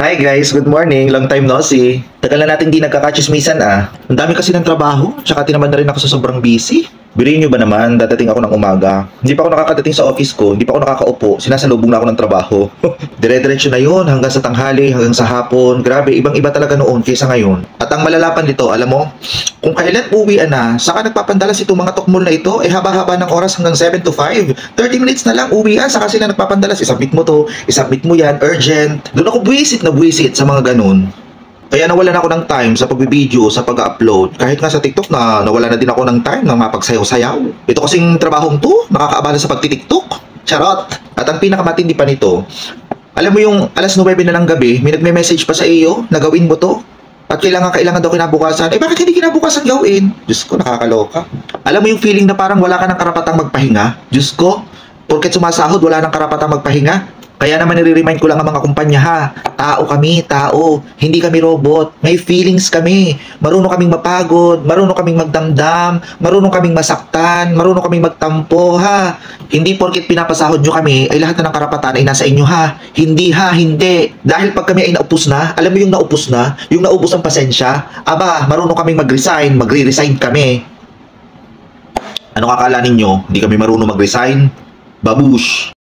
Hi guys, good morning. Long time no see. Tagal na natin di nagkakachismisan ah. Ang dami kasi ng trabaho, tsaka tinamad na rin ako sa sobrang busy. Biriin nyo ba naman, dadating ako ng umaga. Hindi pa ako nakakadating sa office ko, hindi pa ako nakakaupo, sinasalubong na ako ng trabaho. Dire-diretso na yun hanggang sa tanghali, hanggang sa hapon. Grabe, ibang-iba talaga noon kaysa ngayon. At ang malalapan dito, alam mo, kung kailan uwian na, saka nagpapandalas itong mga tukmol na ito, eh haba-haba ng oras hanggang 7 to 5. 30 minutes na lang uwian, saka sila nagpapandalas. Isubmit mo to, isubmit mo yan, urgent. Doon ako buwisit sa mga ganun. Kaya nawalan ako ng time sa pagbibideo, sa pag-upload. Kahit nga sa TikTok na nawala na din ako ng time na mapagsayaw-sayaw. Ito kasing trabahong to, nakakaabala sa pagtitiktok. Charot! At ang pinakamatindi pa nito, alam mo yung alas 9 na ng gabi, may nagme-message pa sa iyo na gawin mo to. At kailangan daw kinabukasan. Eh bakit hindi kinabukasan gawin? Diyos ko, nakakaloka. Alam mo yung feeling na parang wala ka ng karapatang magpahinga? Diyos ko, porket sumasahod, wala ng karapatang magpahinga? Kaya naman nire-remind ko lang ang mga kumpanya ha. Tao kami, tao. Hindi kami robot. May feelings kami. Marunong kaming mapagod. Marunong kaming magdamdam. Marunong kaming masaktan. Marunong kaming magtampo ha. Hindi porket pinapasahod nyo kami ay lahat na ng karapatan ay nasa inyo ha. Hindi ha, hindi. Dahil pag kami ay naupos na, alam mo yung naupos na, yung naubos ang pasensya, aba, marunong kaming mag-resign, magre-resign kami. Ano kakala ninyo? Hindi kami marunong mag-resign? Babush!